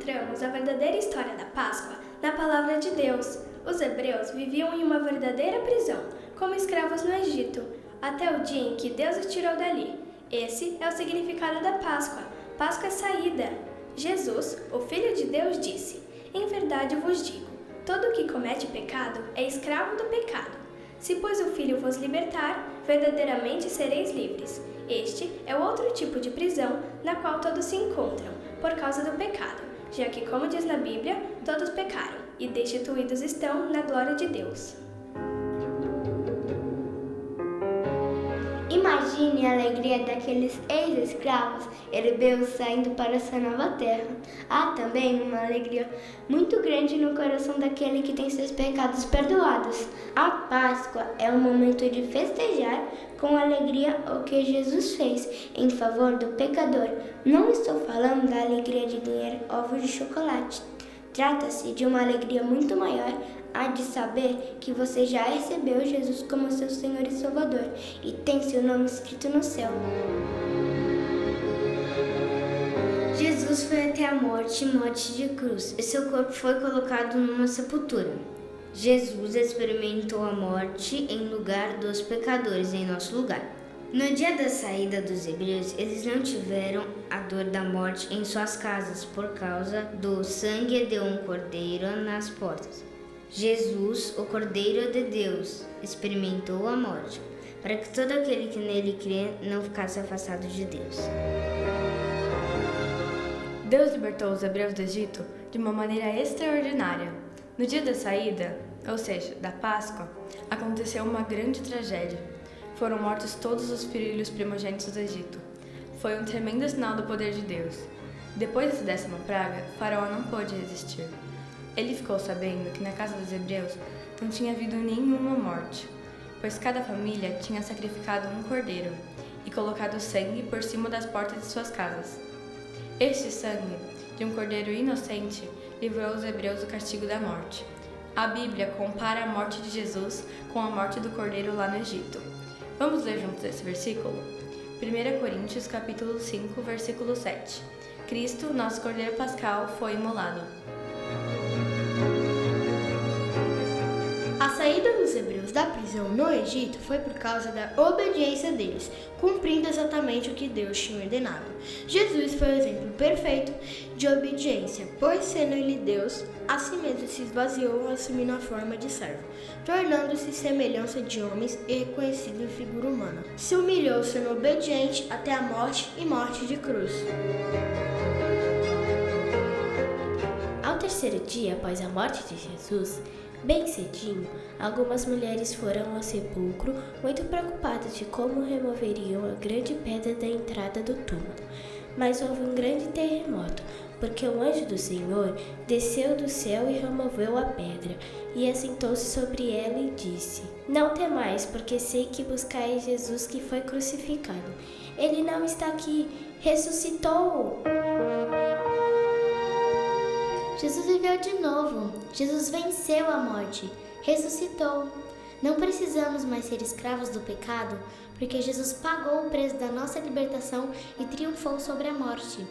encontramos a verdadeira história da Páscoa na Palavra de Deus. Os hebreus viviam em uma verdadeira prisão, como escravos no Egito, até o dia em que Deus os tirou dali. Esse é o significado da Páscoa. Páscoa é saída. Jesus, o Filho de Deus, disse: "Em verdade eu vos digo, todo o que comete pecado é escravo do pecado. Se, pois, o Filho vos libertar, verdadeiramente sereis livres." Este é o outro tipo de prisão na qual todos se encontram, por causa do pecado, já que, como diz na Bíblia, todos pecaram e destituídos estão na glória de Deus. Imagine a alegria daqueles ex-escravos hebreus saindo para sua nova terra. Há também uma alegria muito grande no coração daquele que tem seus pecados perdoados. A Páscoa é um momento de festejar com alegria o que Jesus fez em favor do pecador. Não estou falando da alegria de ganhar ovos de chocolate. Trata-se de uma alegria muito maior, a de saber que você já recebeu Jesus como seu Senhor e Salvador e tem seu nome escrito no céu. Jesus foi até a morte de cruz, e seu corpo foi colocado numa sepultura. Jesus experimentou a morte em lugar dos pecadores, em nosso lugar. No dia da saída dos hebreus, eles não tiveram a dor da morte em suas casas por causa do sangue de um cordeiro nas portas. Jesus, o Cordeiro de Deus, experimentou a morte, para que todo aquele que nele crê não ficasse afastado de Deus. Deus libertou os hebreus do Egito de uma maneira extraordinária. No dia da saída, ou seja, da Páscoa, aconteceu uma grande tragédia. Foram mortos todos os filhos primogênitos do Egito. Foi um tremendo sinal do poder de Deus. Depois dessa 10ª praga, Faraó não pôde resistir. Ele ficou sabendo que na casa dos hebreus não tinha havido nenhuma morte, pois cada família tinha sacrificado um cordeiro e colocado sangue por cima das portas de suas casas. Este sangue, de um cordeiro inocente, livrou os hebreus do castigo da morte. A Bíblia compara a morte de Jesus com a morte do cordeiro lá no Egito. Vamos ler juntos esse versículo? 1 Coríntios capítulo 5, versículo 7. Cristo, nosso cordeiro pascal, foi imolado. A saída dos hebreus da prisão no Egito foi por causa da obediência deles, cumprindo exatamente o que Deus tinha ordenado. Jesus foi o exemplo perfeito de obediência, pois sendo ele Deus, a si mesmo se esvaziou, assumindo a forma de servo, tornando-se semelhança de homens e reconhecido em figura humana. Se humilhou sendo obediente até a morte e morte de cruz. Ao terceiro dia após a morte de Jesus, bem cedinho, algumas mulheres foram ao sepulcro muito preocupadas de como removeriam a grande pedra da entrada do túmulo. Mas houve um grande terremoto, porque o anjo do Senhor desceu do céu e removeu a pedra, e assentou-se sobre ela e disse: "Não temais, porque sei que buscais Jesus que foi crucificado. Ele não está aqui, ressuscitou!" Jesus viveu de novo. Jesus venceu a morte, ressuscitou. Não precisamos mais ser escravos do pecado, porque Jesus pagou o preço da nossa libertação e triunfou sobre a morte.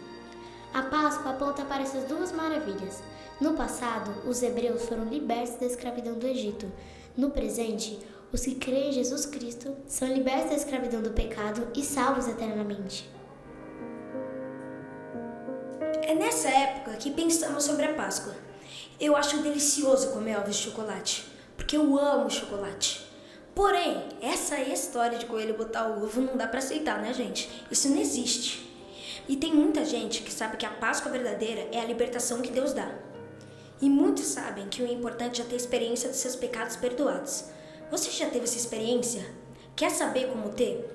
A Páscoa aponta para essas duas maravilhas. No passado, os hebreus foram libertos da escravidão do Egito. No presente, os que creem em Jesus Cristo são libertos da escravidão do pecado e salvos eternamente. É nessa época que pensamos sobre a Páscoa. Eu acho delicioso comer ovos de chocolate, porque eu amo chocolate. Porém, essa história de coelho botar o ovo não dá pra aceitar, né, gente? Isso não existe. E tem muita gente que sabe que a Páscoa verdadeira é a libertação que Deus dá. E muitos sabem que o importante é ter experiência dos seus pecados perdoados. Você já teve essa experiência? Quer saber como ter?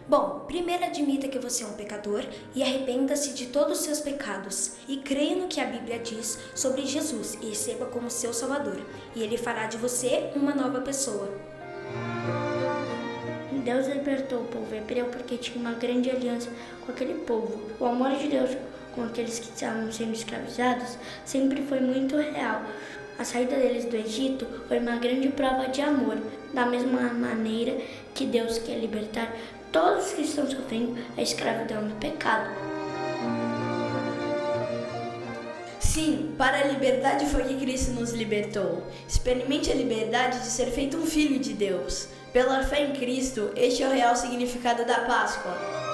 Bom, primeiro admita que você é um pecador e arrependa-se de todos os seus pecados e creia no que a Bíblia diz sobre Jesus e receba como seu Salvador, e Ele fará de você uma nova pessoa. Deus libertou o povo hebreu porque tinha uma grande aliança com aquele povo. O amor de Deus com aqueles que estavam sendo escravizados sempre foi muito real. A saída deles do Egito foi uma grande prova de amor, da mesma maneira que Deus quer libertar todos que estão sofrendo a escravidão do pecado. Sim, para a liberdade foi que Cristo nos libertou. Experimente a liberdade de ser feito um filho de Deus. Pela fé em Cristo, este é o real significado da Páscoa.